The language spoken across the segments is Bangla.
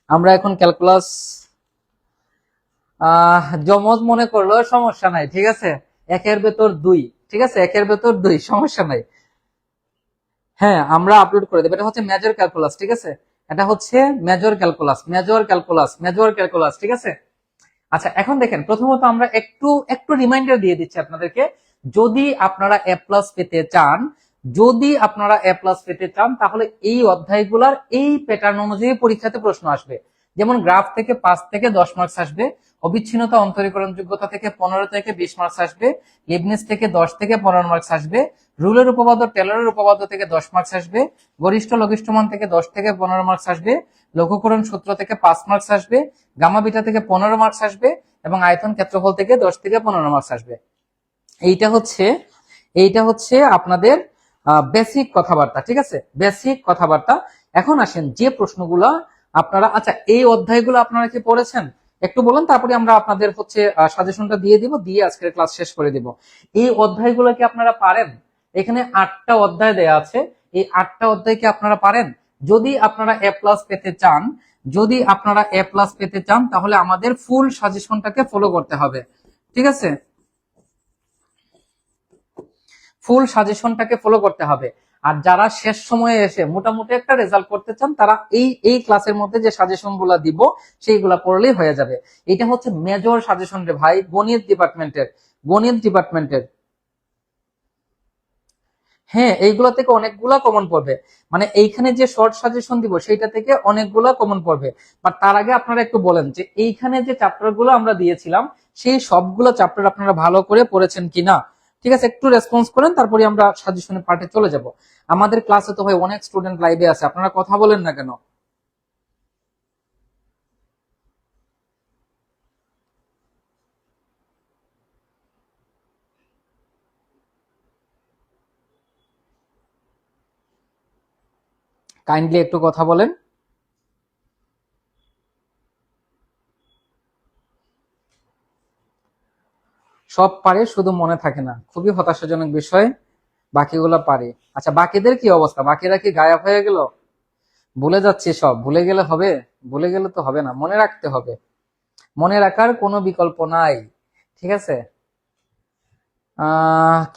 আমরা এখন ক্যালকুলাস জমজ মনে করলো সমস্যা নাই, ঠিক আছে। একের ভেতর দুই, ঠিক আছে, একের ভেতর দুই, সমস্যা নাই। হ্যাঁ, আমরা আপলোড করে দেবো। এটা হচ্ছে মেজর ক্যালকুলাস, ঠিক আছে। এটা হচ্ছে major calculus, major calculus, major calculus, ঠিক আছে। আচ্ছা, এখন দেখেন, প্রথমত আমরা একটু একটু রিমাইন্ডার দিয়ে দিচ্ছি আপনাদেরকে। যদি আপনারা এ প্লাস পেতে চান, যদি আপনারা এ প্লাস পেতে চান, তাহলে এই অধ্যায়গুলোর এই প্যাটার্ন অনুযায়ী পরীক্ষাতে প্রশ্ন আসবে। যেমন গ্রাফ থেকে 5 থেকে 10 মার্কস আসবে, অবিচ্ছিন্নতা অন্তরীকরণ যোগ্যতা থেকে 15 থেকে 20 মার্কস আসবে, লিবনিজ থেকে 10 থেকে 15 মার্কস আসবে, রুলের উপপাদ্য টেলরের উপপাদ্য থেকে 10 মার্কস আসবে, গরিষ্ঠ লঘিষ্ঠ মান থেকে 10 থেকে 15 মার্কস আসবে, লঘুকরণ সূত্র থেকে 5 মার্কস আসবে, গামা বিটা থেকে 15 মার্কস আসবে, এবং আয়তন ক্ষেত্রফল থেকে 10 থেকে 15 মার্কস আসবে। এইটা হচ্ছে আপনাদের বেসিক কথাবার্তা, ঠিক আছে, বেসিক কথাবার্তা। এখন আসেন যে প্রশ্নগুলো আপনারা, আচ্ছা এই অধ্যায়গুলো আপনারা কি পড়েছেন একটু বলেন, তারপরে আমরা আপনাদের হচ্ছে সাজেশনটা দিয়ে দিব, দিয়ে আজকের ক্লাস শেষ করে দিব। এই অধ্যায়গুলো কি আপনারা পারেন? এখানে 8টা অধ্যায় দেয়া আছে, এই 8টা অধ্যায় কি আপনারা পারেন? যদি আপনারা এ প্লাস পেতে চান, যদি আপনারা এ প্লাস পেতে চান, তাহলে আমাদের ফুল সাজেশনটাকে ফলো করতে হবে, ঠিক আছে, ফুল সাজেশনটাকে ফলো করতে হবে। আর যারা শেষ সময়ে এসে মোটামুটি একটা রেজাল্ট করতে চান, তারা এই এই ক্লাসের মধ্যে যে সাজেশন গুলা দিব সেইগুলা পড়লেই হয়ে যাবে। এটা হচ্ছে মেজর সাজেশন রে ভাই, গণিত ডিপার্টমেন্টের, গণিত ডিপার্টমেন্টের। হ্যাঁ, এইগুলা থেকে অনেকগুলা কমন পড়বে। মানে এইখানে যে শর্ট সাজেশন দিব সেইটা থেকে অনেকগুলা কমন পড়বে। বাট তার আগে আপনারা একটু বলেন যে এইখানে যে চ্যাপ্টার গুলো আমরা দিয়েছিলাম, সেই সবগুলো চ্যাপ্টার আপনারা ভালো করে পড়েছেন কিনা, ঠিক আছে, একটু রেসপন্স করেন, তারপরে আমরা সাজেশনের পার্টে চলে যাব। আমাদের ক্লাসে তো ভাই অনেক স্টুডেন্ট লাইভে আছে, আপনারা কথা বলেন না কেন? কাইন্ডলি একটু কথা বলেন। সব পারে, শুধু মনে থাকে না, খুবই হতাশাজনক বিষয়। বাকিগুলো পারে। আচ্ছা, বাকিদের কি অবস্থা? বাকিরা কি গায়েব হয়ে গেল? ভুলে যাচ্ছি সব, ভুলে গেলে হবে? ভুলে গেলে তো হবে না, মনে রাখতে হবে। মনে রাখার কোনো বিকল্প নাই, ঠিক আছে।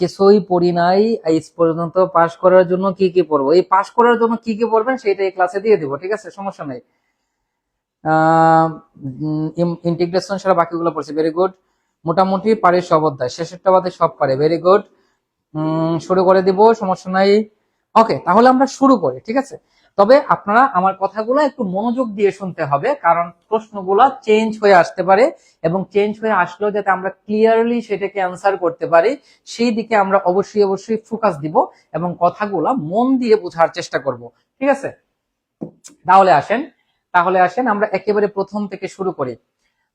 কিছুই পড়ি নাই আজ পর্যন্ত, পাশ করার জন্য কি কি পড়বো, এই পাশ করার জন্য কি কি পড়বেন সেটা এই ক্লাসে দিয়ে দিব, ঠিক আছে, সমস্যা নেই। ইন্টিগ্রেশন ছাড়া বাকিগুলো পড়ছি, ভেরি গুড। মোটামুটি পারে সব অধ্যায়, শেষেরটা বাদে সব পারে, ভেরি গুড। শুরু করে দিব, সমস্যা নাই। ওকে, তাহলে আমরা শুরু করি, ঠিক আছে। তবে আপনারা আমার কথাগুলো একটু মনোযোগ দিয়ে শুনতে হবে, কারণ প্রশ্নগুলো চেঞ্জ হয়ে আসতে পারে, এবং চেঞ্জ হয়ে আসলেও যাতে আমরা ক্লিয়ারলি সেটাকে অ্যান্সার করতে পারি, সেই দিকে আমরা অবশ্যই অবশ্যই ফোকাস দিব, এবং কথাগুলো মন দিয়ে বোঝার চেষ্টা করব, ঠিক আছে। তাহলে আসেন, আমরা একেবারে প্রথম থেকে শুরু করি।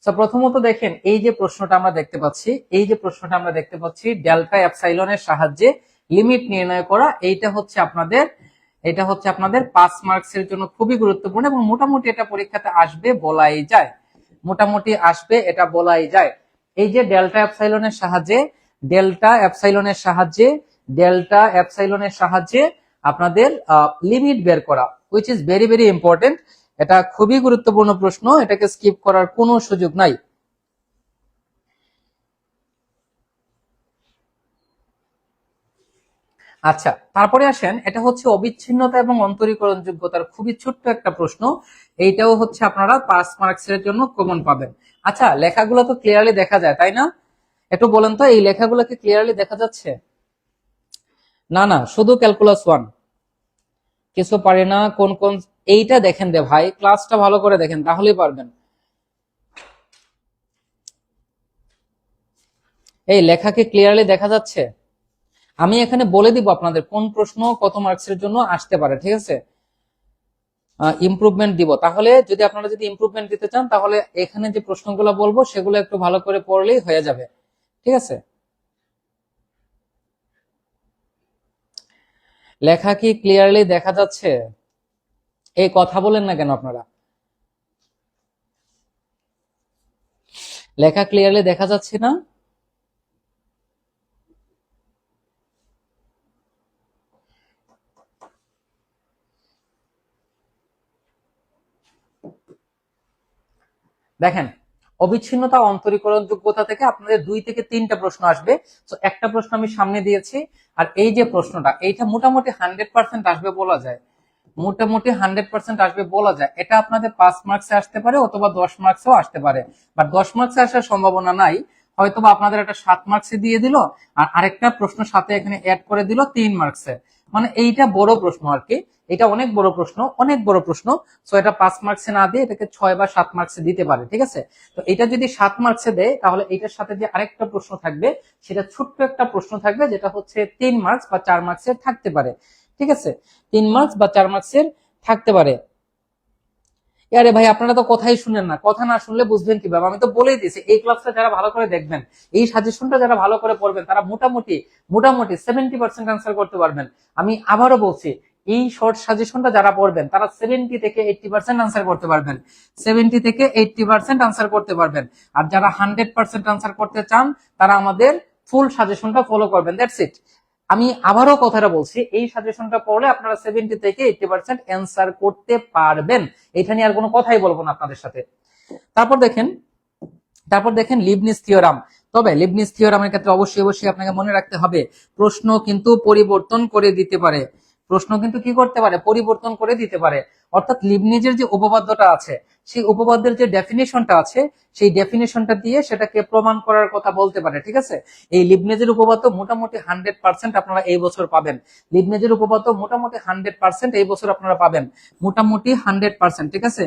তো প্রথমত দেখেন, এই যে প্রশ্নটা আমরা দেখতে পাচ্ছি, এই যে প্রশ্নটা আমরা দেখতে পাচ্ছি, ডেল্টা এপসাইলনের সাহায্যে লিমিট নির্ণয় করা, এটা হচ্ছে আপনাদের 5 মার্কসের জন্য খুবই গুরুত্বপূর্ণ, এবং মোটামুটি এটা পরীক্ষাতে আসবে বলাই যায়, মোটামুটি আসবে এটা বলাই যায়। এই যে ডেল্টা এপসাইলনের সাহায্যে, ডেল্টা এপসাইলনের সাহায্যে, ডেল্টা এপসাইলনের সাহায্যে আপনাদের লিমিট বের করা, which is very very important. এটা খুবই গুরুত্বপূর্ণ প্রশ্ন, এটাকে স্কিপ করার কোনো সুযোগ নাই। আচ্ছা, তারপরে আসেন, এটা হচ্ছে অবিচ্ছিন্নতা এবং অন্তরীকরণ যোগ্যতার খুবই ছোট্ট একটা প্রশ্ন। এইটাও হচ্ছে আপনারা 5 মার্কসের জন্য কমন পাবেন। আচ্ছা, লেখাগুলো তো ক্লিয়ারলি দেখা যায়, তাই না? একটু বলেন তো, এই লেখাগুলো কি ক্লিয়ারলি দেখা যাচ্ছে? না না, শুধু ক্যালকুলাস 1, কিছু পারে না কোন কোন, এইটা দেখেন দে ভাই, ক্লাসটা ভালো করে দেখেন, তাহলেই পারবেন। এই লেখা কি ক্লিয়ারলি দেখা যাচ্ছে? আমি এখানে বলে দিব আপনাদের কোন প্রশ্ন কত মার্কসের জন্য আসতে পারে, ঠিক আছে। ইমপ্রুভমেন্ট দিব, তাহলে যদি আপনারা যদি ইমপ্রুভমেন্ট দিতে চান, তাহলে এখানে যে প্রশ্নগুলো বলবো সেগুলো একটু ভালো করে পড়লেই হয়ে যাবে, ঠিক আছে। লেখা কি ক্লিয়ারলি দেখা যাচ্ছে? এই কথা বলেন না কেন আপনারা? লেখা ক্লিয়ারলি দেখা যাচ্ছে না? দেখেন, অবিচ্ছিন্নতা অন্তরীকরণ যোগ্যতা থেকে আপনাদের 2 থেকে 3টা প্রশ্ন আসবে। তো একটা প্রশ্ন আমি সামনে দিয়েছি, আর এই যে প্রশ্নটা, এইটা মোটামুটি 100% আসবে বলা যায়, মোটামুটি 100% আসবে বলা যায়। এটা আপনাদের 5 মার্কসে আসতে পারে অথবা 10 মার্কসেও আসতে পারে, বাট 10 মার্কসে আসার সম্ভাবনা নাই। হয়তোবা আপনাদের একটা 7 মার্কসে দিয়ে দিল, আর আরেকটা প্রশ্ন সাথে এখানে অ্যাড করে দিল 3 মার্কসে। মানে এইটা বড় প্রশ্ন আর কি, এটা অনেক বড় প্রশ্ন, অনেক বড় প্রশ্ন। সো এটা 5 মার্কসে না দিয়ে এটাকে 6 বা 7 মার্কসে দিতে পারে, ঠিক আছে। তো এটা যদি 7 মার্কসে দেয়, তাহলে এটার সাথে যে আরেকটা প্রশ্ন থাকবে, সেটা ছোট্ট একটা প্রশ্ন থাকবে, যেটা হচ্ছে 3 মার্কস বা 4 মার্কসের থাকতে পারে, ঠিক আছে। 3 মার্কস বা 4 মার্কসের থাকতে পারে। আরে ভাই, আপনারা তো কথাই শুনেন না, কথা না শুনলে বুঝবেন কিভাবে? আমি তো বলেই দিয়েছি, এই ক্লাসটা যারা ভালো করে দেখবেন, এই সাজেশনটা যারা ভালো করে পড়বেন, তারা মোটামুটি মোটামুটি 70% আনসার করতে পারবেন। আমি আবারও বলছি, এই শর্ট সাজেশনটা যারা পড়বেন, তারা 70 থেকে 80% আনসার করতে পারবেন, 70 থেকে 80% আনসার করতে পারবেন। আর যারা 100% আনসার করতে চান, তারা আমাদের ফুল সাজেশনটা ফলো করবেন, দ্যাটস ইট। আমি আবারও কথাটা বলছি, এই সাজেশনটা পড়লে আপনারা 70 থেকে 80% অ্যান্সার করতে পারবেন। এটা নিয়ে আর কোনো কথাই বলবো না আপনাদের সাথে। তারপর দেখেন, লিবনিজ থিওরাম। তবে লিবনিজ থিওরামের ক্ষেত্রে অবশ্যই অবশ্যই আপনাকে মনে রাখতে হবে, প্রশ্ন কিন্তু পরিবর্তন করে দিতে পারে, প্রশ্ন কিন্তু কি করতে পারে, পরিবর্তন করে দিতে পারে। অর্থাৎ লিবনিজের যে উপপাদ্যটা আছে, সেই উপপাদ্যের যে ডেফিনেশনটা আছে, সেই ডেফিনেশনটা দিয়ে সেটাকে প্রমাণ করার কথা বলতে পারে, ঠিক আছে। এই লিবনিজের উপপাদ্য মোটামুটি 100% আপনারা এই বছর পাবেন, লিবনিজের উপপাদ্য মোটামুটি 100% এই বছর আপনারা পাবেন, মোটামুটি 100%, ঠিক আছে।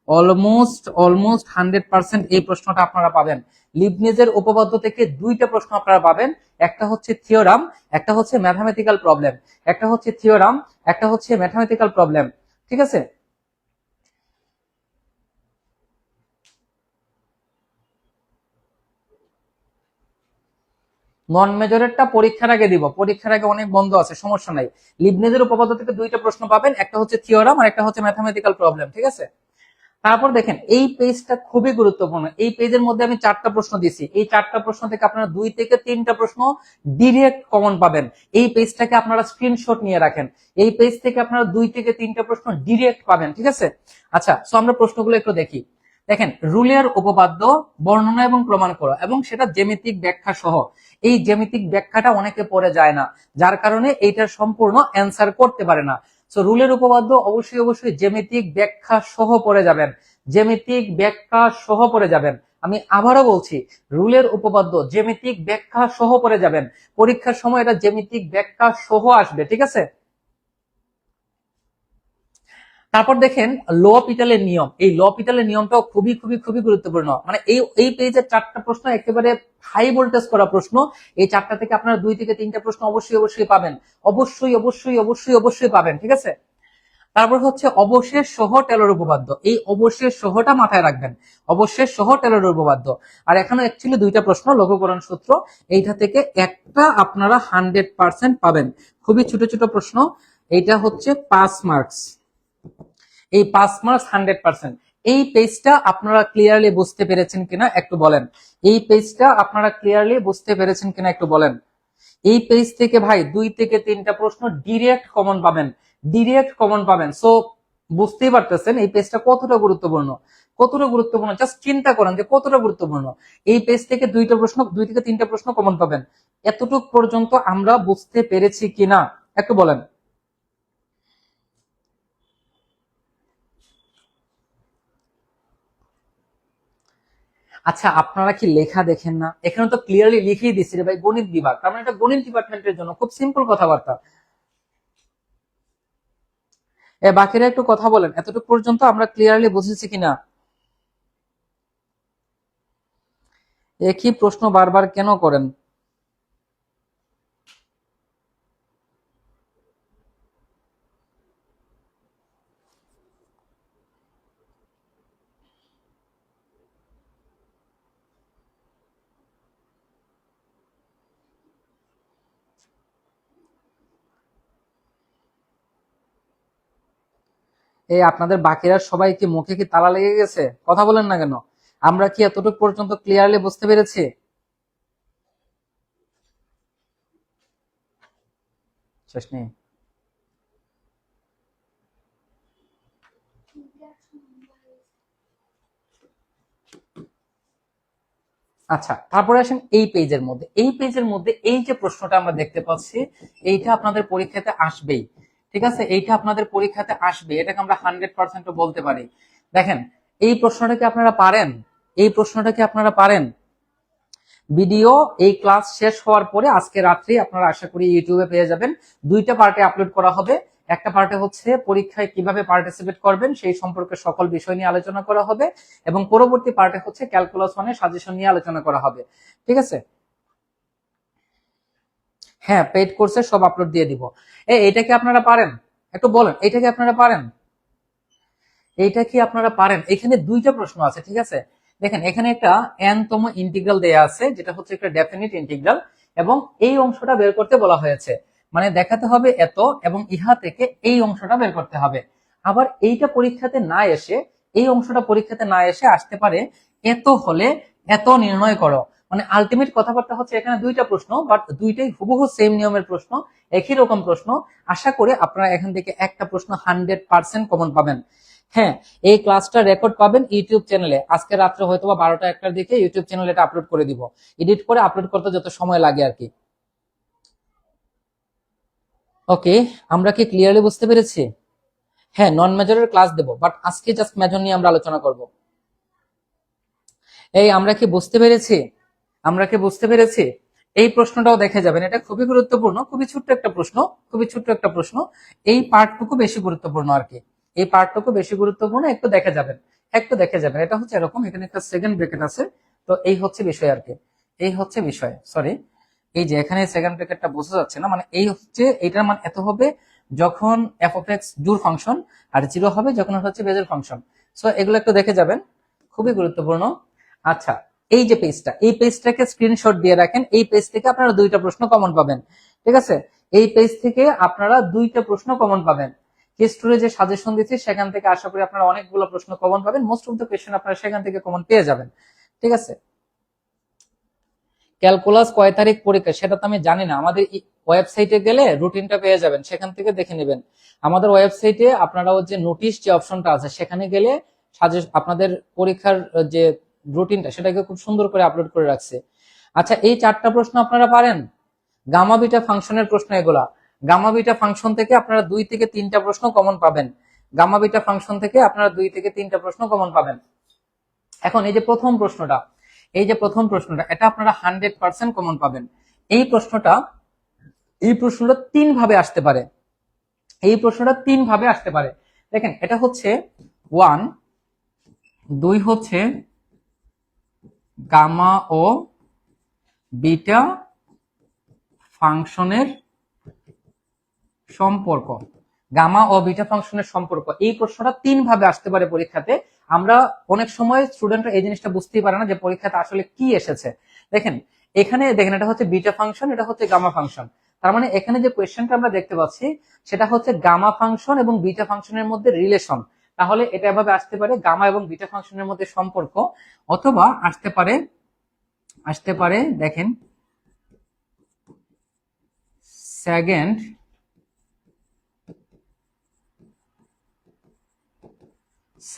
অলমোস্ট অলমোস্ট 100% এই প্রশ্নটা আপনারা পাবেন। লিবনিজের উপপাদ্য থেকে 2টা প্রশ্ন আপনারা পাবেন, একটা হচ্ছে থিওরাম, একটা হচ্ছে ম্যাথমেটিক্যাল প্রবলেম, একটা হচ্ছে থিওরাম, একটা হচ্ছে ম্যাথমেটিক্যাল প্রবলেম, ঠিক আছে। নন মেজরেরটা পরীক্ষার আগে দিব, পরীক্ষার আগে অনেক বন্ধ আছে, সমস্যা নাই। লিবনিজের উপপাদ্য থেকে 2টা প্রশ্ন পাবেন, একটা হচ্ছে থিওরাম আর একটা হচ্ছে ম্যাথমেটিক্যাল প্রবলেম, ঠিক আছে। তারপর দেখেন, এই পেজটা খুবই গুরুত্বপূর্ণ। এই পেজের মধ্যে আমি 4টা প্রশ্ন দিছি, এই 4টা প্রশ্ন থেকে আপনারা 2 থেকে 3টা প্রশ্ন ডিরেক্ট কমন পাবেন। এই পেজটাকে আপনারা স্ক্রিনশট নিয়ে রাখেন, এই পেজ থেকে আপনারা 2 থেকে 3টা প্রশ্ন ডিরেক্ট পাবেন, ঠিক আছে। আচ্ছা, সো আমরা প্রশ্নগুলো একটু দেখি। দেখেন, রুলের উপপাদ্য বর্ণনা এবং প্রমাণ করো, এবং সেটা জ্যামিতিক ব্যাখ্যা সহ। এই জ্যামিতিক ব্যাখ্যাটা অনেকে পড়ে যায় না, যার কারণে এইটার সম্পূর্ণ অ্যান্সার করতে পারে না। সো রুলের উপপাদ্য অবশ্যই অবশ্যই জ্যামিতিক ব্যাখ্যা সহ পড়ে যাবেন, জ্যামিতিক ব্যাখ্যা সহ পড়ে যাবেন। আমি আবারও বলছি, রুলের উপপাদ্য জ্যামিতিক ব্যাখ্যা সহ পড়ে যাবেন, পরীক্ষার সময় এটা জ্যামিতিক ব্যাখ্যা সহ আসবে, ঠিক আছে। তারপর দেখেন, পিটালের নিয়ম, এই পিটালের নিয়মটাও খুবই খুবই খুবই গুরুত্বপূর্ণ। মানে এই পেজের 4টা প্রশ্ন একেবারে হাই ভোল্টেজ করা প্রশ্ন। এই 4টা থেকে আপনারা 2 থেকে 3টা প্রশ্ন অবশ্যই অবশ্যই পাবেন, অবশ্যই অবশ্যই অবশ্যই অবশ্যই পাবেন, ঠিক আছে। তারপর হচ্ছে অবশেষ সহ টেলর উপপাদ্য, এই অবশেষ সহটা মাথায় রাখবেন, অবশেষ সহ টেলর উপপাদ্য। আর এখানে অ্যাকচুয়ালি 2টা প্রশ্ন, লঘুকরণ সূত্র, এইটা থেকে একটা আপনারা 100% পাবেন, খুবই ছোট ছোট প্রশ্ন। এইটা হচ্ছে 5 মার্কস, এই 5 মার্কস 100%। এই পেজটা আপনারা ক্লিয়ারলি বুঝতে পেরেছেন কিনা একটু বলেন, এই পেজটা আপনারা ক্লিয়ারলি বুঝতে পেরেছেন কিনা একটু বলেন। এই পেজ থেকে ভাই 2 থেকে 3টা প্রশ্ন ডিরেক্ট কমন পাবেন, ডিরেক্ট কমন পাবেন। সো বুঝতেই পারতেছেন এই পেজটা কতটা গুরুত্বপূর্ণ, কতটা গুরুত্বপূর্ণ, জাস্ট চিন্তা করেন যে কতটা গুরুত্বপূর্ণ। এই পেজ থেকে 2টা প্রশ্ন, 2 থেকে 3টা প্রশ্ন কমন পাবেন। এতটুক পর্যন্ত আমরা বুঝতে পেরেছি কিনা একটু বলেন। আচ্ছা, আপনারা কি লেখা দেখেন না? এখানে তো ক্লিয়ারলি লিখেই দিচ্ছে রে ভাই, গণিত বিভাগ, তার মানে এটা গণিত ডিপার্টমেন্টের জন্য, খুব সিম্পল কথাবার্তা। বাকিরা একটু কথা বলেন, এতটুকু পর্যন্ত আমরা ক্লিয়ারলি বুঝেছি কিনা। একই প্রশ্ন বারবার কেন করেন? এই আপনাদের বাকিরা সবাই কি মুখে কি তালা লেগে গেছে? কথা বলেন না কেন? আমরা কি এতটুকু পর্যন্ত ক্লিয়ারলি বুঝতে পেরেছি? শেষ নেই। আচ্ছা, তারপরে আসেন এই পেজের মধ্যে। এই পেজের মধ্যে এই যে প্রশ্নটা আমরা দেখতে পাচ্ছি, এইটা আপনাদের পরীক্ষাতে আসবেই। ঠিক আছে, এইটা আপনাদের পরীক্ষাতে আসবে, এটাকে আমরা 100% বলতে পারি। দেখেন, এই প্রশ্নটা কি আপনারা পারেন? এই প্রশ্নটা কি আপনারা পারেন? ভিডিও এই ক্লাস শেষ হওয়ার পরে আজকে রাত্রি আপনারা আশা করি ইউটিউবে পেয়ে যাবেন। দুইটা পার্টে আপলোড করা হবে। একটা পার্টে হচ্ছে পরীক্ষায় কিভাবে পার্টিসিপেট করবেন সেই সম্পর্কে সকল বিষয় নিয়ে আলোচনা করা হবে, এবং পরবর্তী পার্টে হচ্ছে ক্যালকুলাস 1 এর সাজেশন নিয়ে আলোচনা করা হবে। ঠিক আছে? হ্যাঁ, পেইড কোর্সে সব আপলোড দিয়ে দিব। এটা কি আপনারা পারেন? একটু বলেন, এটা কি আপনারা পারেন? এইটা কি আপনারা পারেন? এখানে দুইটা প্রশ্ন আছে, ঠিক আছে? দেখেন, এখানে একটা n তম ইন্টিগ্রাল দেয়া আছে, যেটা হচ্ছে একটা ডেফিনিট ইন্টিগ্রাল, এবং এই অংশটা বের করতে বলা হয়েছে। মানে দেখাতে হবে এত, এবং ইহা থেকে এই অংশটা বের করতে হবে। আবার এইটা পরীক্ষাতে না এসে, এই অংশটা পরীক্ষাতে না এসে আসতে পারে এত হলে এত নির্ণয় করো। মানে আলটিমেট কথাবার্তা হচ্ছে এখানে দুইটা প্রশ্ন, বাট দুইটাই হুবহু সেম নিয়মের প্রশ্ন, একই রকম প্রশ্ন। আশা করি আপনারা এখান থেকে একটা প্রশ্ন 100% কমন পাবেন। হ্যাঁ, এই ক্লাসটা রেকর্ড পাবেন ইউটিউব চ্যানেলে। আজকে রাত্রে হয়তো বা 12টা 1টার দিকে ইউটিউব চ্যানেলে এটা আপলোড করে দিব। এডিট করে আপলোড করতে যত সময় লাগে আর কি। ওকে, আমরা কি ক্লিয়ারলি বুঝতে পেরেছি? হ্যাঁ, নন মেজরের ক্লাস দেব, বাট আজকে জাস্ট মেজর নিয়ে আমরা আলোচনা করব। এই আমরা কি বুঝতে পেরেছি? আমরা কি বুঝতে পেরেছি? এই প্রশ্নটাও দেখে যাবেন, এটা খুবই গুরুত্বপূর্ণ, খুবই ছোট্ট একটা প্রশ্ন, খুবই ছোট্ট একটা প্রশ্ন। এই পার্টটুকু বেশি গুরুত্বপূর্ণ আর কি। এই পার্টটুকু বেশি গুরুত্বপূর্ণ, একটু দেখে যাবেন, একটু দেখে যাবেন। এটা হচ্ছে এরকম, এখানে একটা সেকেন্ড ব্র্যাকেট আছে, তো এই হচ্ছে বিষয় আর কি। এই হচ্ছে বিষয়, সরি, এই যে এখানে সেকেন্ড ব্র্যাকেটটা বোঝা যাচ্ছে না, মানে এই হচ্ছে এইটার মান এত হবে যখন এফ অফ এক্স জোড় ফাংশন, আর জিরো হবে যখন হচ্ছে বেজেল ফাংশন। সো এগুলো একটু দেখে যাবেন, খুবই গুরুত্বপূর্ণ। আচ্ছা, এই যে পেজটা, এই পেজটাকে স্ক্রিনশট দিয়ে রাখেন। এই পেজ থেকে আপনারা দুইটা প্রশ্ন কমন পাবেন। ঠিক আছে, এই পেজ থেকে আপনারা দুইটা প্রশ্ন কমন পাবেন। কেস্টুরে যে সাজেশন দিচ্ছি সেখান থেকে আশা করি আপনারা অনেকগুলো প্রশ্ন কমন পাবেন। মোস্ট অফ দ্য কোয়েশ্চেন আপনারা সেখান থেকে কমন পেয়ে যাবেন। ঠিক আছে, ক্যালকুলাস কয় তারিখ পরীক্ষা সেটা তো আমি জানি না। আমাদের ওয়েবসাইটে গেলে রুটিনটা পেয়ে যাবেন, সেখান থেকে দেখে নেবেন। আমাদের ওয়েবসাইটে আপনারা যে নোটিশ যে অপশনটা আছে সেখানে গেলে আপনাদের পরীক্ষার যে রুটিনটা সেটাকে খুব সুন্দর করে আপলোড করে রাখছে। আচ্ছা, এই 4টা প্রশ্ন আপনারা পারেন? গামা বিটা ফাংশনের প্রশ্ন এগুলা। গামা বিটা ফাংশন থেকে আপনারা 2 থেকে 3টা প্রশ্ন কমন পাবেন। গামা বিটা ফাংশন থেকে আপনারা 2 থেকে 3টা প্রশ্ন কমন পাবেন। এখন এই যে প্রথম প্রশ্নটা, এই যে প্রথম প্রশ্নটা, এটা আপনারা 100% কমন পাবেন। এই প্রশ্নটা, এই প্রশ্নটা 3 ভাবে আসতে পারে। এই প্রশ্নটা 3 ভাবে আসতে পারে। দেখেন, এটা হচ্ছে 1, 2 হচ্ছে গামা ও বিটা ফাংশনের সম্পর্ক। গামা ও বিটা ফাংশনের সম্পর্ক, এই প্রশ্নটা 3 ভাবে আসতে পারে পরীক্ষাতে। আমরা অনেক সময় স্টুডেন্টরা এই জিনিসটা বুঝতেই পারে না যে পরীক্ষাতে আসলে কি এসেছে। দেখেন, এখানে দেখেন, এটা হচ্ছে বিটা ফাংশন, এটা হচ্ছে গামা ফাংশন। তার মানে এখানে যে কোয়েশ্চেনটা আমরা দেখতে পাচ্ছি সেটা হচ্ছে গামা ফাংশন এবং বিটা ফাংশনের মধ্যে রিলেশন। তাহলে এটা এভাবে আসতে পারে গামা এবং বিটা ফাংশনের মধ্যে সম্পর্ক, অথবা আসতে পারে দেখেন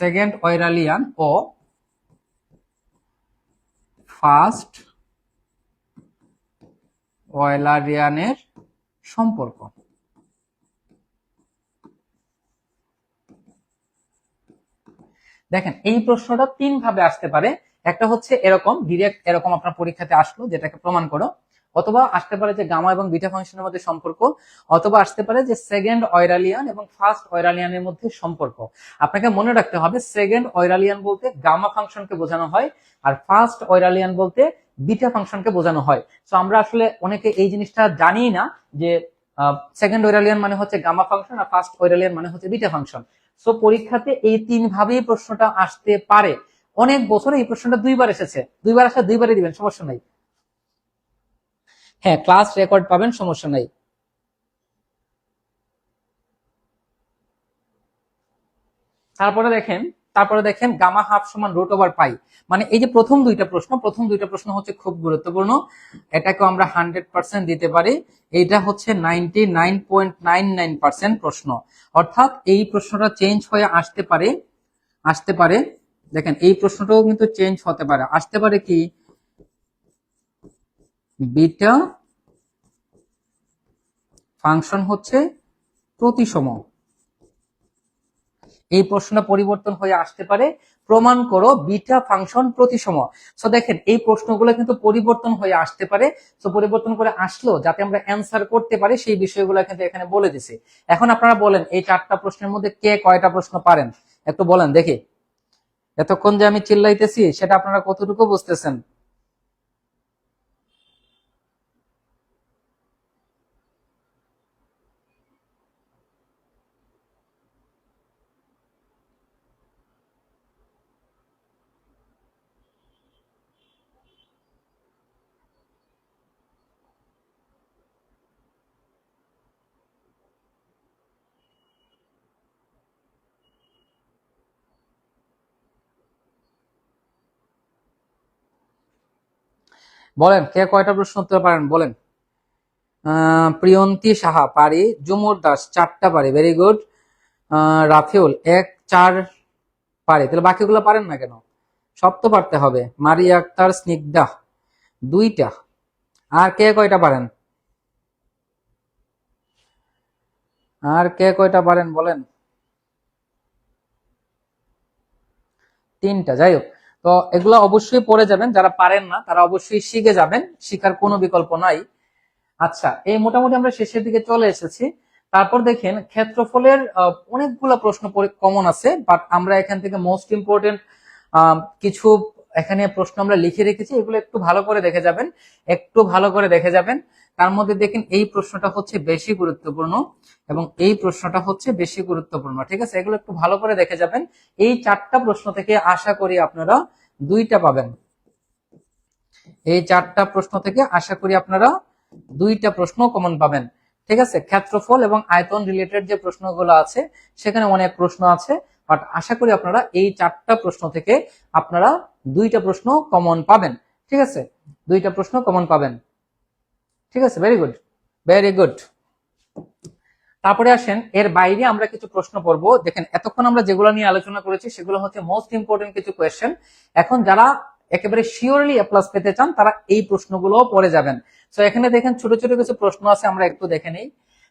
সেকেন্ড ওয়েরালিয়ান ও ফার্স্ট ওয়েলারিয়ানের সম্পর্ক। দেখেন, এই প্রশ্নটা 3 ভাবে আসতে পারে। একটা হচ্ছে এরকম ডিরেক্ট, এরকম আপনার পরীক্ষাতে আসলো যেটাকে প্রমাণ করো, অথবা আসতে পারে যে গামা এবং বিটা ফাংশনের মধ্যে সম্পর্ক, অথবা আসতে পারে যে সেকেন্ড ওয়েরালিয়ান এবং ফার্স্ট ওয়েরালিয়ানের মধ্যে সম্পর্ক। আপনাকে মনে রাখতে হবে, সেকেন্ড ওয়েরালিয়ান বলতে গামা ফাংশনকে বোঝানো হয়, আর ফার্স্ট ওয়েরালিয়ান বলতে বিটা ফাংশনকে বোঝানো হয়। তো আমরা আসলে অনেকে এই জিনিসটা জানি না যে সেকেন্ড ওয়েরালিয়ান মানে হচ্ছে গামা ফাংশন, আর ফার্স্ট ওয়েরালিয়ান মানে হচ্ছে বিটা ফাংশন। সো পরীক্ষাতে এই 3 ভাবেই প্রশ্নটা আসতে পারে। অনেক বছরে এই প্রশ্নটা 2বার এসেছে, 2বার আসা 2বারই দিবেন, সমস্যা নাই। হ্যাঁ, ক্লাস রেকর্ড পাবেন, সমস্যা নাই। তারপরে দেখেন গামা হাফ সমান রুট ওভার পাই। মানে এই যে প্রথম দুইটা প্রশ্ন হচ্ছে খুব গুরুত্বপূর্ণ, এটাকে আমরা 100% দিতে পারি। এইটা হচ্ছে 99.99% প্রশ্ন, অর্থাৎ এই প্রশ্নটা চেঞ্জ হয়ে আসতে পারে। দেখেন, এই প্রশ্নটাও কিন্তু চেঞ্জ হতে পারে, আসতে পারে কি বিটা ফাংশন হচ্ছে প্রতিসম। এই প্রশ্নটা পরিবর্তন হয়ে আসতে পারে, প্রমাণ করো বিটা ফাংশন প্রতিসম। সো দেখেন এই প্রশ্নগুলো কিন্তু পরিবর্তন হয়ে আসতে পারে। সো পরিবর্তন করে আসলো যাতে আমরা অ্যান্সার করতে পারি সেই বিষয়গুলো কিন্তু এখানে বলে দিছি। এখন আপনারা বলেন এই 4টা প্রশ্নের মধ্যে কে কয়টা প্রশ্ন পারেন একটু বলেন দেখি। এতক্ষণ যে আমি চিল্লাইতেছি সেটা আপনারা কতটুকু বুঝতেছেন? বলেন কে কয়টা প্রশ্ন উত্তর পারেন বলেন। প্রিয়ন্তী সাহা পারি, জুমুর দাস 4টা পারি, ভেরি গুড। রাফিউল 1 4 পারে, তাহলে বাকিগুলো পারেন না কেন? সব তো পারতে হবে। মারিয়া আক্তার, স্নিগ্ধা 2টা। আর কে কয়টা পারেন? আর কে কয়টা পারেন বলেন। 3টা। যাই হোক, তো এগুলো অবশ্যই পড়ে যাবেন, যারা পারেন না তারা অবশ্যই শিখে যাবেন, শিখার কোনো বিকল্প নাই। আচ্ছা, এই মোটামুটি আমরা শেষের দিকে চলে এসেছি। তারপর দেখেন ক্ষেত্রফলের অনেকগুলো প্রশ্ন কমন আছে, বাট আমরা এখান থেকে মোস্ট ইম্পর্টেন্ট কিছু এখানে প্রশ্ন আমরা লিখে রেখেছি, এগুলো একটু ভালো করে দেখে যাবেন, একটু ভালো করে দেখে যাবেন। তার মধ্যে দেখেন এই প্রশ্নটা হচ্ছে বেশি গুরুত্বপূর্ণ এবং এই প্রশ্নটা হচ্ছে বেশি গুরুত্বপূর্ণ, ঠিক আছে? এগুলো একটু ভালো করে দেখে যাবেন। এই 4টা প্রশ্ন থেকে আশা করি আপনারা 2টা পাবেন। এই 4টা প্রশ্ন থেকে আশা করি আপনারা 2টা প্রশ্ন কমন পাবেন, ঠিক আছে? ক্ষেত্রফল এবং আয়তন রিলেটেড যে প্রশ্নগুলো আছে সেখানে অনেক প্রশ্ন আছে, বাট আশা করি আপনারা এই 4টা প্রশ্ন থেকে আপনারা 2টা প্রশ্ন কমন পাবেন, ঠিক আছে? 2টা প্রশ্ন কমন পাবেন, ঠিক আছে? Very good, very good. তারপরে আসেন এর বাইরে আমরা কিছু প্রশ্ন পড়বো। দেখেন এতক্ষণ আমরা যেগুলো নিয়ে আলোচনা করেছি সেগুলো হচ্ছে মোস্ট ইম্পর্টেন্ট কিছু কোয়েশ্চেন। এখন যারা একেবারে শিওরলি এ প্লাস পেতে চান তারা এই প্রশ্নগুলো পড়ে যাবেন। তো এখানে দেখেন ছোট ছোট কিছু প্রশ্ন আছে, আমরা একটু দেখে নেই।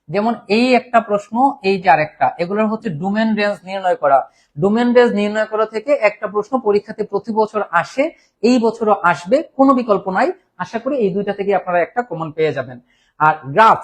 যেমন এই একটা প্রশ্ন, এই যে আরেকটা, এগুলোর হচ্ছে ডোমেন রেঞ্জ নির্ণয় করা। ডোমেন রেঞ্জ নির্ণয় করা থেকে একটা প্রশ্ন পরীক্ষাতে প্রতি বছর আসে, এই বছরও আসবে, কোনো বিকল্প নাই। আশা করি এই 2টা থেকে আপনারা একটা কমন পেয়ে যাবেন। আর গ্রাফ,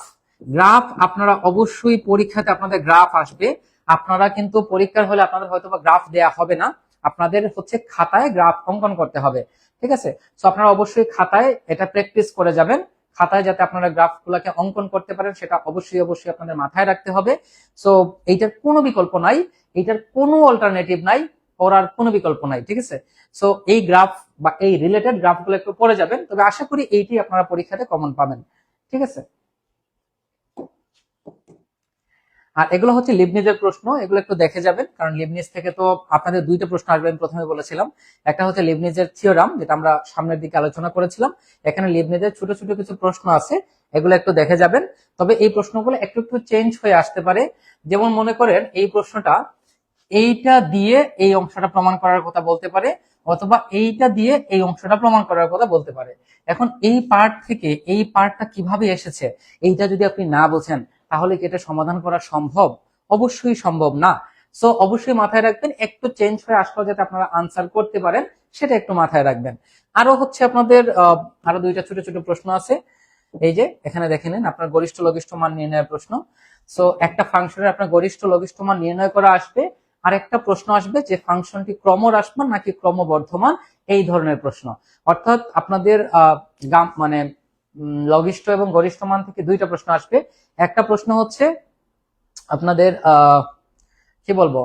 গ্রাফ আপনারা অবশ্যই পরীক্ষাতে আপনাদের গ্রাফ আসবে। আপনারা কিন্তু পরীক্ষার হলে আপনাদের হয়তো বা গ্রাফ দেয়া হবে না, আপনাদের হচ্ছে খাতায় গ্রাফ অঙ্কন করতে হবে, ঠিক আছে? তো আপনারা অবশ্যই খাতায় এটা প্র্যাকটিস করে যাবেন। খাতায় যাতে আপনারা গ্রাফ গুলাকে অঙ্কন করতে পারেন সেটা অবশ্যই অবশ্যই আপনাদের মাথায় রাখতে হবে। সো এইটার কোনো বিকল্প নাই, এইটার কোনো অল্টারনেটিভ নাই, পড়ার কোনো বিকল্প নাই, ঠিক আছে? সো এই গ্রাফ বা এই রিলেটেড গ্রাফ গুলো একটু পড়ে যাবেন, তবে আশা করি এইটি আপনারা পরীক্ষাতে কমন পাবেন, ঠিক আছে? আর এগুলো হচ্ছে লিবনিজের প্রশ্ন, এগুলো একটু দেখে যাবেন, কারণ লিবনিজ থেকে তো আপনাদের 2টা প্রশ্ন আসবে, আমি প্রথমে বলেছিলাম। একটা হচ্ছে লিবনিজের থিওরাম, যেটা আমরা সামনের দিকে আলোচনা করেছিলাম। এখানে লিবনিজের ছোট ছোট কিছু প্রশ্ন আছে, এগুলো একটু দেখে যাবেন। তবে এই প্রশ্নগুলো একটু একটু চেঞ্জ হয়ে আসতে পারে। যেমন মনে করেন এই প্রশ্নটা এইটা দিয়ে এই অংশটা প্রমাণ করার কথা বলতে পারে, অথবা এইটা দিয়ে এই অংশটা প্রমাণ করার কথা বলতে পারে। এখন এই পার্ট থেকে এই পার্টটা কিভাবে এসেছে এইটা যদি আপনি না বোঝেন তাহলে কি এটা সমাধান করা সম্ভব? অবশ্যই সম্ভব না। সো অবশ্যই মাথায় রাখবেন, একটু চেঞ্জ হয়ে আসলেও যাতে আপনারা আনসার করতে পারেন সেটা একটু মাথায় রাখবেন। আরো হচ্ছে আপনাদের আরো 2টা ছোট ছোট প্রশ্ন আছে। এই যে এখানে দেখে নিন, আপনার গরিষ্ঠ লঘিষ্ঠ মান নির্ণয়ের প্রশ্ন। সো একটা ফাংশনের আপনার গরিষ্ঠ লঘিষ্ঠ মান নির্ণয় করা আসবে, আর একটা প্রশ্ন আসবে যে ফাংশনটি ক্রমহ্রাসমান নাকি ক্রমবর্ধমান, এই ধরনের প্রশ্ন। অর্থাৎ আপনাদের মানে লঘিষ্ঠ এবং গরিষ্ঠ মান থেকে 2টা প্রশ্ন আসবে। একটা প্রশ্ন হচ্ছে আপনাদের কি বলবো,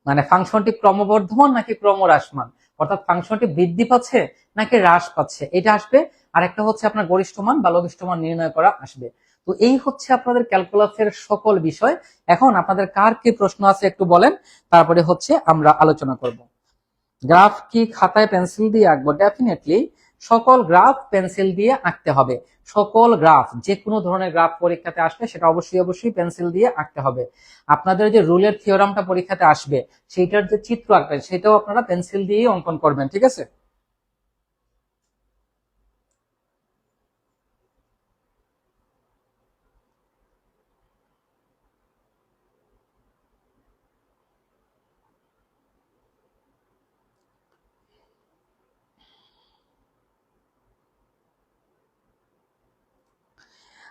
মানে ফাংশনটি ক্রমবর্ধমান নাকি ক্রমহ্রাসমান, অর্থাৎ ফাংশনটি বৃদ্ধি পাচ্ছে নাকি হ্রাস পাচ্ছে, এটা আসবে। আর একটা হচ্ছে আপনার গরিষ্ঠ মান বা লঘিষ্ঠ মান নির্ণয় করা আসবে। তো এই হচ্ছে আপনাদের ক্যালকুলাসের সকল বিষয়। এখন আপনাদের কার কি প্রশ্ন আছে একটু বলেন, তারপরে হচ্ছে আমরা আলোচনা করব। গ্রাফ কি খাতায় পেন্সিল দিয়ে আঁকবো? ডেফিনেটলি সকল গ্রাফ পেন্সিল দিয়ে আঁকতে হবে। সকল গ্রাফ, যে কোনো ধরনের গ্রাফ পরীক্ষাতে আসলে সেটা অবশ্যই অবশ্যই পেন্সিল দিয়ে আঁকতে হবে। আপনাদের যে রুলের থিওরামটা পরীক্ষাতে আসবে সেইটার যে চিত্র আঁকবেন সেটাও আপনারা পেন্সিল দিয়েই অঙ্কন করবেন, ঠিক আছে?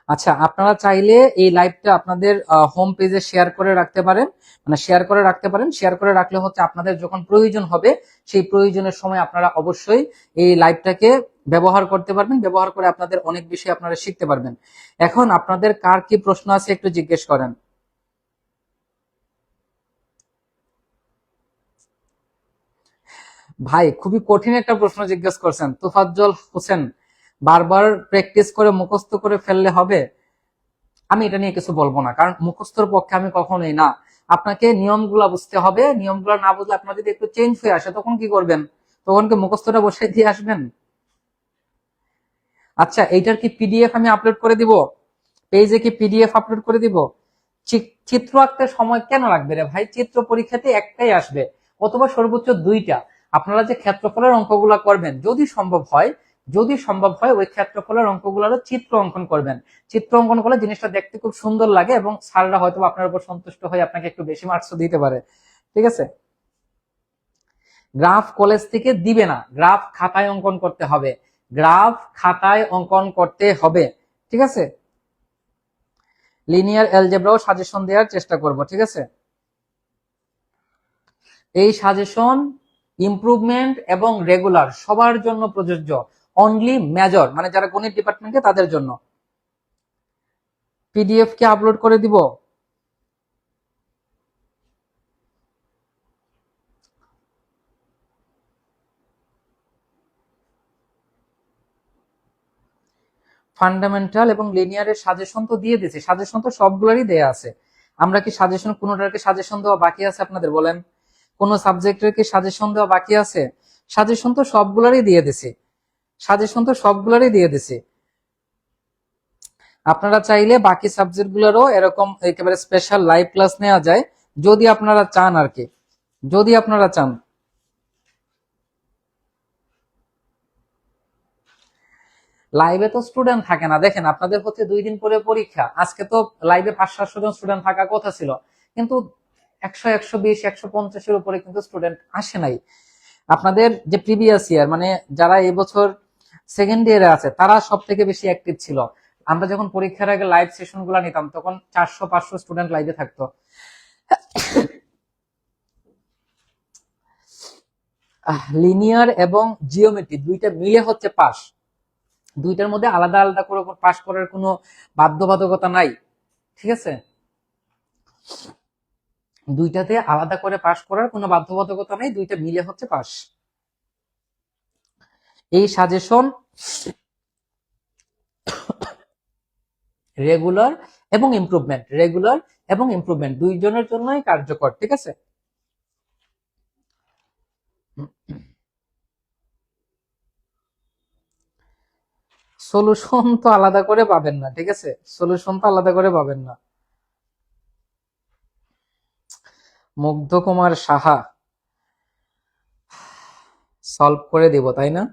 আচ্ছা, আপনারা চাইলে এই লাইভটা আপনাদের হোম পেজে শেয়ার করে রাখতে পারেন, মানে শেয়ার করে রাখলে হচ্ছে আপনাদের যখন প্রয়োজন হবে সেই প্রয়োজনের সময় আপনারা অবশ্যই এই লাইভটাকে ব্যবহার করতে পারবেন, ব্যবহার করে আপনাদের অনেক বিষয় আপনারা শিখতে পারবেন। এখন আপনাদের কার কি প্রশ্ন আছে একটু জিজ্ঞেস করেন। ভাই খুবই কঠিন একটা প্রশ্ন জিজ্ঞেস করছেন তোফাজ্জল হোসেন, বারবার প্র্যাকটিস করে মুখস্থ করে ফেললে হবে? আমি এটা নিয়ে কিছু বলবো না, কারণ মুখস্থর পক্ষে আমি কখনোই না। আপনাকে নিয়মগুলা বুঝতে হবে, নিয়মগুলা না বুঝলে আপনার যদি একটু চেঞ্জ হয়ে আসে তখন কি করবেন? তখন কি মুখস্থটা বসে দিয়ে আসবেন? আচ্ছা, এইটার কি পিডিএফ আমি আপলোড করে দিব? পেজে কি পিডিএফ আপলোড করে দিব? চিত্র আঁকতে সময় কেন লাগবে রে ভাই? চিত্র পরীক্ষাতে একটাই আসবে, অথবা সর্বোচ্চ দুইটা। আপনারা যে ক্ষেত্রফলের অঙ্কগুলা করবেন, যদি সম্ভব হয় ওই ক্ষেত্রফলের অঙ্কগুলোরও চিত্র অঙ্কন করবেন। চিত্র অঙ্কন করলে জিনিসটা দেখতে খুব সুন্দর লাগে এবং স্যাররা হয়তো আপনার উপর সন্তুষ্ট হয়ে আপনাকে একটু বেশি মার্কসও দিতে পারে। ঠিক আছে? গ্রাফ কলেজ থেকে দিবে না, গ্রাফ খাতায় অঙ্কন করতে হবে, গ্রাফ খাতায় অঙ্কন করতে হবে। ঠিক আছে? লিনিয়ার অ্যালজেব্রাও সাজেশন দেওয়ার চেষ্টা করব। ঠিক আছে? এই সাজেশন ইমপ্রুভমেন্ট এবং রেগুলার সবার জন্য প্রযোজ্য, অনলি মেজর মানে যারা গণিত ডিপার্টমেন্টে তাদের জন্য। পিডিএফ কে আপলোড করে দিব? ফান্ডামেন্টাল এবং লিনিয়ারের সাজেশন তো দিয়ে দিয়েছি, সাজেশন তো সবগুলোরই দেয়া আছে। আমরা কি সাজেশন কোনোটাকে সাজেশন দেওয়া বাকি আছে আপনাদের বলেন? কোন সাবজেক্টের কি সাজেশন দেওয়া বাকি আছে? সাজেশন তো সবগুলোরই দিয়ে দিছি, সাজেশন তো সবগুলোরই দিয়ে দিছি। আপনারা চাইলে বাকি সাবজেক্টগুলোরও এরকম একেবারে স্পেশাল লাইভ ক্লাস নেওয়া যায়, যদি আপনারা চান আর কি, যদি আপনারা চান। লাইভে তো স্টুডেন্ট থাকে না, দেখেন আপনাদের হচ্ছে 2 দিন পরে পরীক্ষা, আজকে তো লাইভে 500-700 জন স্টুডেন্ট থাকার কথা ছিল, কিন্তু 100, 120, 150-এর উপরে কিন্তু স্টুডেন্ট আসে নাই। আপনাদের যে প্রিভিয়াস ইয়ার মানে যারা এবছর সেকেন্ড ইয়ারে আছে তারা সব থেকে বেশি অ্যাক্টিভ ছিল। আমরা যখন পরীক্ষার আগে লাইভ সেশন গুলা নিতাম তখন 400-500 স্টুডেন্ট লাইভে থাকতো। লিনিয়ার এবং জিওমেট্রি দুইটা মিলে হচ্ছে পাস, দুইটার মধ্যে আলাদা আলাদা করে পাস করার কোনো বাধ্যবাধকতা নাই। ঠিক আছে? দুইটাতে আলাদা করে পাস করার কোনো বাধ্যবাধকতা নেই, দুইটা মিলে হচ্ছে পাস। এই সাজেশন রেগুলার এবং ইমপ্রুভমেন্ট দুইজনের জন্যই কার্যকর। ঠিক আছে? সলিউশন তো আলাদা করে পাবেন না। ঠিক আছে? সলিউশন তো আলাদা করে পাবেন না। মুগ্ধ কুমার সাহা, সলভ করে দিব তাই না?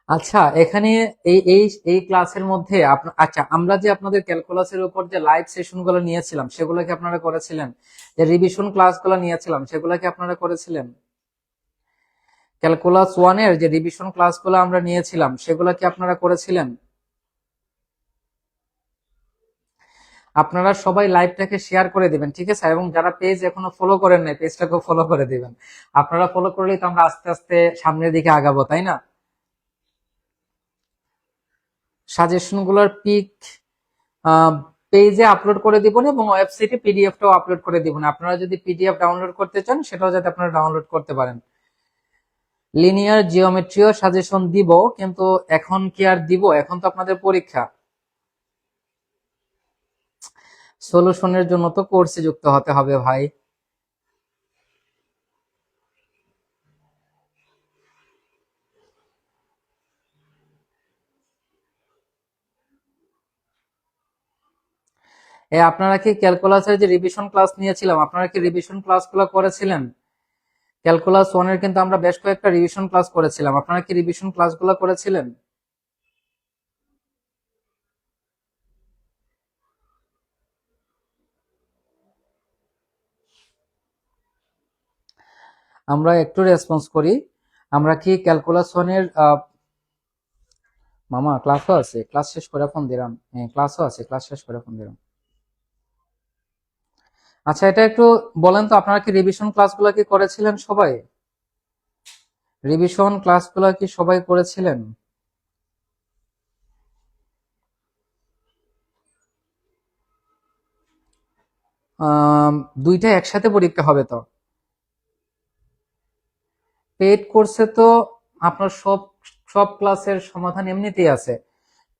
আচ্ছা, এখানে এই এই এই ক্লাসের মধ্যে আচ্ছা, আমরা যে আপনাদের ক্যালকুলাসের উপর যে লাইভ সেশন গুলো নিয়েছিলাম সেগুলো কি আপনারা করেছিলেন? যে রিভিশন ক্লাসগুলো নিয়েছিলাম সেগুলো কি আপনারা করেছিলেন? ক্যালকুলাস 1 এর যে রিভিশন ক্লাসগুলো আমরা নিয়েছিলাম সেগুলো কি আপনারা করেছিলেন? আপনারা সবাই লাইভটাকে শেয়ার করে দিবেন। ঠিক আছে? এবং যারা পেজ এখনো ফলো করেন নাই পেজটাকে ফলো করে দিবেন। আপনারা ফলো করলেই তো আমরা আস্তে আস্তে সামনের দিকে আগাবো, তাই না? সাজেশন গুলোর পিক পেজে আপলোড করে দিবেন এবং ওয়েবসাইটে পিডিএফটাও আপলোড করে দিবেন। আপনারা যদি পিডিএফ ডাউনলোড করতে চান সেটাও যাতে আপনারা ডাউনলোড করতে পারেন। লিনিয়ার জিওমেট্রিও সাজেশন দিব, কিন্তু এখন কি আর দিব? এখন তো আপনাদের পরীক্ষা। সলিউশনের জন্য তো কোর্সে যুক্ত হতে হবে ভাই। আপনারা কি ক্যালকুলাসের যে রিভিশন ক্লাস নিয়েছিলাম আপনারা কি রিভিশন ক্লাসগুলো করেছিলেন? ক্যালকুলাস 1 এর কিন্তু আমরা বেশ কয়েকটা রিভিশন ক্লাস করেছিলাম, আপনারা কি রিভিশন ক্লাসগুলো করেছিলেন? আমরা একটু রেসপন্স করি। আমরা কি ক্যালকুলাস 1 এর মামা ক্লাসও আছে, ক্লাস শেষ করে ফোন দিলাম। হ্যাঁ ক্লাসও আছে, ক্লাস শেষ করে ফোন দিলাম। আচ্ছা এটা একটু বলেন তো, আপনারা কি রিভিশন ক্লাসগুলো কি করেছিলেন সবাই? রিভিশন ক্লাসগুলো কি সবাই করেছিলেন? দুইটা একসাথে পরীক্ষা হবে তো? পেইড কোর্সে তো আপনার সব সব ক্লাসের সমাধান এমনিতেই আছে,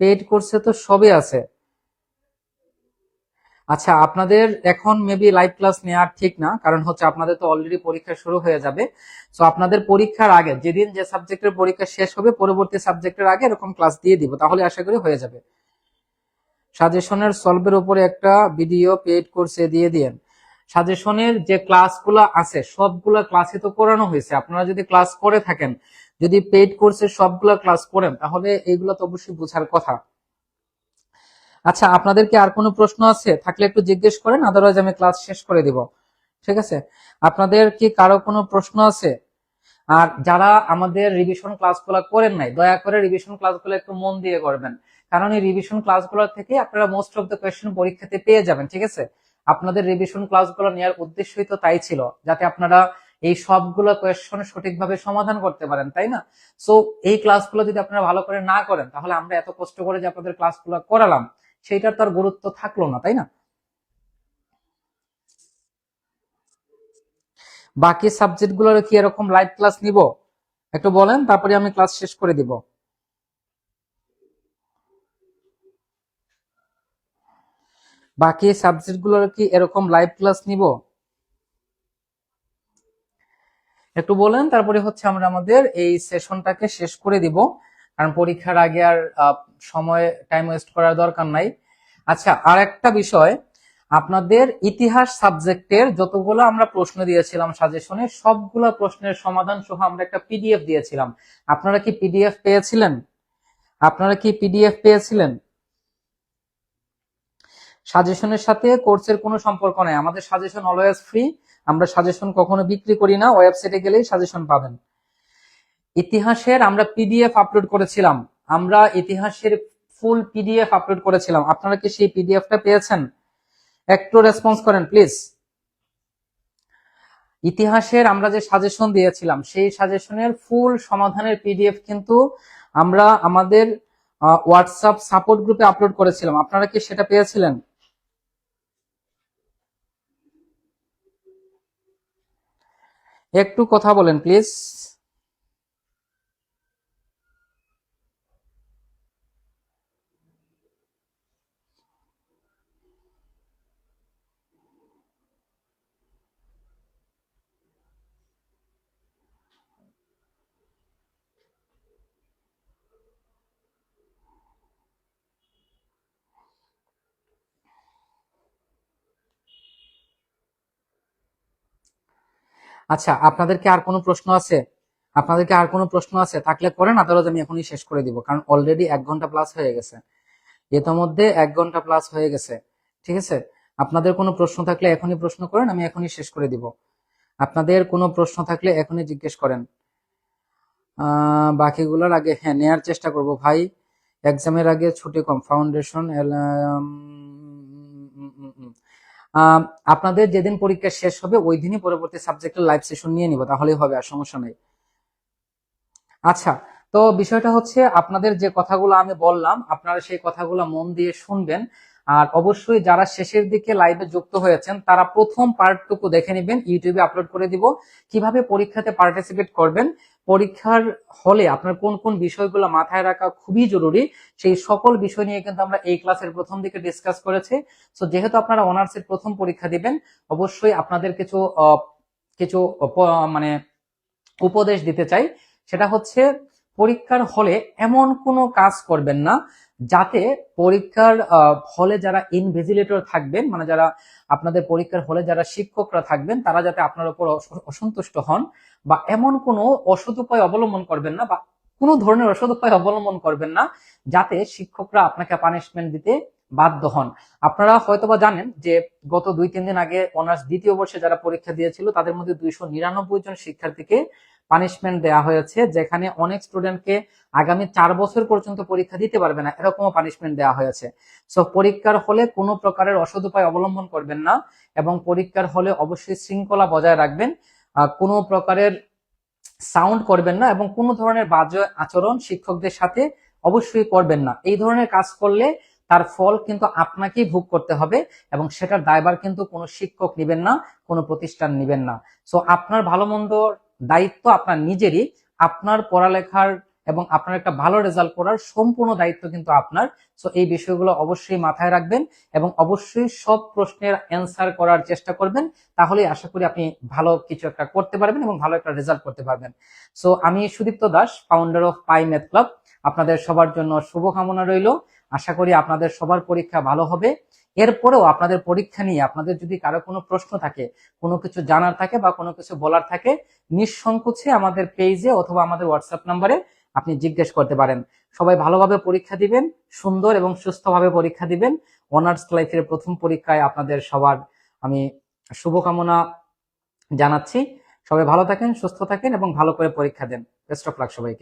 পেইড কোর্সে তো সবই আছে। আচ্ছা আপনাদের এখন মেবি লাইভ ক্লাস নেওয়ার ঠিক না, কারণ হচ্ছে আপনাদের তো অলরেডি পরীক্ষা শুরু হয়ে যাবে। সো আপনাদের পরীক্ষার আগে যেদিন যে সাবজেক্টের পরীক্ষা শেষ হবে পরবর্তী সাবজেক্টের আগে এরকম ক্লাস দিয়ে দিব, তাহলে আশা করি হয়ে যাবে। সাজেশনের সলভের উপরে একটা ভিডিও পেইড কোর্সে দিয়ে দিয়েন। সাজেশনের যে ক্লাসগুলো আছে সবগুলা ক্লাসই তো করানো হয়েছে, আপনারা যদি ক্লাস করে থাকেন, যদি পেইড কোর্সের সবগুলা ক্লাস করেন তাহলে এইগুলো তো অবশ্যই বোঝার কথা। আচ্ছা আপনাদের কি আর কোনো প্রশ্ন আছে? থাকলে একটু জিজ্ঞেস করেন, আদারওয়াইজ আমি ক্লাস শেষ করে দিব। ঠিক আছে, আপনাদের কি কারো কোনো প্রশ্ন আছে? আর যারা আমাদের রিভিশন ক্লাসগুলো করেন নাই, দয়া করে রিভিশন ক্লাসগুলো একটু মন দিয়ে করবেন, কারণ এই রিভিশন ক্লাসগুলো থেকে আপনারা মোস্ট অফ দ্য কোয়েশ্চেন পরীক্ষাতে পেয়ে যাবেন। ঠিক আছে, আপনাদের রিভিশন ক্লাসগুলো নেওয়ার উদ্দেশ্যই তো তাই ছিল, যাতে আপনারা এই সবগুলো কোয়েশ্চেন সঠিকভাবে সমাধান করতে পারেন, তাই না? সো এই ক্লাসগুলো যদি আপনারা ভালো করে না করেন তাহলে আমরা এত কষ্ট করে যে আপনাদের ক্লাসগুলো করালাম সেইটার তো আর গুরুত্ব থাকলো না, তাই না? বাকি সাবজেক্টগুলোর কি এরকম লাইভ ক্লাস নিব? একটু বলেন, তারপরে আমি ক্লাস শেষ করে দিব। বাকি সাবজেক্টগুলোর কি এরকম লাইভ ক্লাস নিব? একটু বলেন, তারপরে হচ্ছে আমরা আমাদের এই সেশনটাকে শেষ করে দিব, কারণ পরীক্ষার আগে আর সময় টাইম ওয়েস্ট করার দরকার নাই। আচ্ছা আর একটা বিষয়, আপনাদের ইতিহাস সাবজেক্টের যতগুলো আমরা প্রশ্ন দিয়েছিলাম সাজেশনে সবগুলো প্রশ্নের সমাধান সহ আমরা একটা পিডিএফ দিয়েছিলাম। আপনারা কি পিডিএফ পেয়েছিলেন? আপনারা কি পিডিএফ পেয়েছিলেন? সাজেশনের সাথে কোর্সের কোনো সম্পর্ক নাই, আমাদের সাজেশন অলওয়েজ ফ্রি, আমরা সাজেশন কখনো বিক্রি করি না, ওয়েবসাইটে গেলেই সাজেশন পাবেন। ইতিহাসের আমরা পিডিএফ আপলোড করেছিলাম, আমরা ইতিহাসের ফুল পিডিএফ আপলোড করেছিলাম, আপনারা কি সেই পিডিএফটা পেয়েছেন? একটু রেসপন্স করেন প্লিজ। ইতিহাসের আমরা যে সাজেশন দিয়েছিলাম সেই সাজেশনের ফুল সমাধানের পিডিএফ কিন্তু আমরা আমাদের হোয়াটসঅ্যাপ সাপোর্ট গ্রুপে আপলোড করেছিলাম, আপনারা কি সেটা পেয়েছিলেন? একটু কথা বলেন প্লিজ। আচ্ছা আপনাদেরকে আর কোনো প্রশ্ন আছে? আপনাদেরকে আর কোনো প্রশ্ন আছে? থাকলে করেন, আদারওয়াইজ আমি এখনই শেষ করে দিব, কারণ অলরেডি 1 ঘন্টা প্লাস হয়ে গেছে, ইতোমধ্যে 1 ঘন্টা প্লাস হয়ে গেছে। ঠিক আছে, আপনাদের কোনো প্রশ্ন থাকলে এখনই প্রশ্ন করেন, আমি এখনই শেষ করে দিব। আপনাদের কোনো প্রশ্ন থাকলে এখনই জিজ্ঞেস করেন। বাকিগুলোর আগে হ্যাঁ নেয়ার চেষ্টা করব ভাই, এক্সামের আগে ছুটি কম ফাউন্ডেশন। আপনাদের যেদিন পরীক্ষা শেষ হবে ওই দিনই পরবর্তী সাবজেক্টের লাইভ সেশন নিয়ে নিব, তাহলেই হবে, আর সমস্যা নেই। আচ্ছা, তো বিষয়টা হচ্ছে আপনাদের যে কথাগুলো আমি বললাম আপনারা সেই কথাগুলো মন দিয়ে শুনবেন, আর অবশ্যই যারা শেষের দিকে লাইভে যুক্ত হয়েছেন তারা প্রথম পার্টটুকু দেখে নেবেন, ইউটিউবে আপলোড করে দিব, কিভাবে পরীক্ষাতে পার্টিসিপেট করবেন, পরীক্ষার হলে আপনার কোন কোন বিষয়গুলো মাথায় রাখা খুবই জরুরি, সেই সকল বিষয় নিয়ে কিন্তু আমরা এই ক্লাসের প্রথম দিকে ডিসকাস করেছি। সো যেহেতু আপনারা অনার্সের প্রথম পরীক্ষা দিবেন, অবশ্যই আপনাদের কিছু কিছু মানে উপদেশ দিতে চাই। সেটা হচ্ছে পরীক্ষার হলে এমন কোনো কাজ করবেন না যাতে পরীক্ষার হলে যারা ইনভিজিলেটর থাকবেন, মানে যারা আপনাদের পরীক্ষার হলে যারা শিক্ষকরা থাকবেন তারা যাতে আপনার উপর অসন্তুষ্ট হন, বা এমন কোনো অসৎ উপায় অবলম্বন করবেন না, বা কোনো ধরনের অসৎ উপায় অবলম্বন করবেন না যাতে শিক্ষকরা আপনাকে পানিশমেন্ট দিতে বাধ্য হন। আপনারা হয়তোবা জানেন যে গত 2-3 দিন আগে অনার্স দ্বিতীয় বর্ষে যারা পরীক্ষা দিয়েছিল তাদের মধ্যে 299 জন শিক্ষার্থীকে পানিশমেন্ট দেওয়া হয়েছে, যেখানে অনেক স্টুডেন্টকে আগামী 4 বছর পর্যন্ত পরীক্ষা দিতে পারবে না, এরকমও পানিশমেন্ট দেওয়া হয়েছে। সো পরীক্ষার হলে কোনো প্রকারের অসৎ উপায় অবলম্বন করবেন না, এবং পরীক্ষার হলে অবশ্যই শৃঙ্খলা বজায় রাখবেন, কোনো প্রকারের সাউন্ড করবেন না, এবং কোনো ধরনের বাজে আচরণ শিক্ষকদের সাথে অবশ্যই করবেন না। এই ধরনের কাজ করলে তার ফল কিন্তু আপনাকেই ভোগ করতে হবে, এবং সেটার দায়ভার কিন্তু কোনো শিক্ষক নেবেন না, কোনো প্রতিষ্ঠান নেবেন না। সো আপনার ভালো মন্দর দায়িত্ব আপনার নিজেরই, আপনার পড়ালেখার এবং আপনার একটা ভালো রেজাল্ট করার সম্পূর্ণ দায়িত্ব কিন্তু আপনার। সো এই বিষয়গুলো অবশ্যই মাথায় রাখবেন, এবং অবশ্যই সব প্রশ্নের অ্যান্সার করার চেষ্টা করবেন, তাহলে আশা করি আপনি ভালো কিছু একটা করতে পারবেন এবং ভালো একটা রেজাল্ট করতে পারবেন। সো আমি Sudipta Das, founder of pi math club, আপনাদের সবার জন্য শুভকামনা রইল। আশা করি আপনাদের সবার পরীক্ষা ভালো হবে। এরপরেও আপনাদের পরীক্ষা নিয়ে আপনাদের যদি কারো কোনো প্রশ্ন থাকে, কোনো কিছু জানার থাকে বা কোনো কিছু বলার থাকে, নিঃসংকোচে আমাদের পেজে অথবা আমাদের হোয়াটসঅ্যাপ নাম্বারে আপনি জিজ্ঞেস করতে পারেন। সবাই ভালোভাবে পরীক্ষা দিবেন, সুন্দর এবং সুস্থভাবে পরীক্ষা দিবেন। অনার্স লাইফের প্রথম পরীক্ষায় আপনাদের সবার আমি শুভকামনা জানাচ্ছি। সবাই ভালো থাকেন, সুস্থ থাকেন এবং ভালো করে পরীক্ষা দেন। বেস্ট অফ লাক সবাইকে।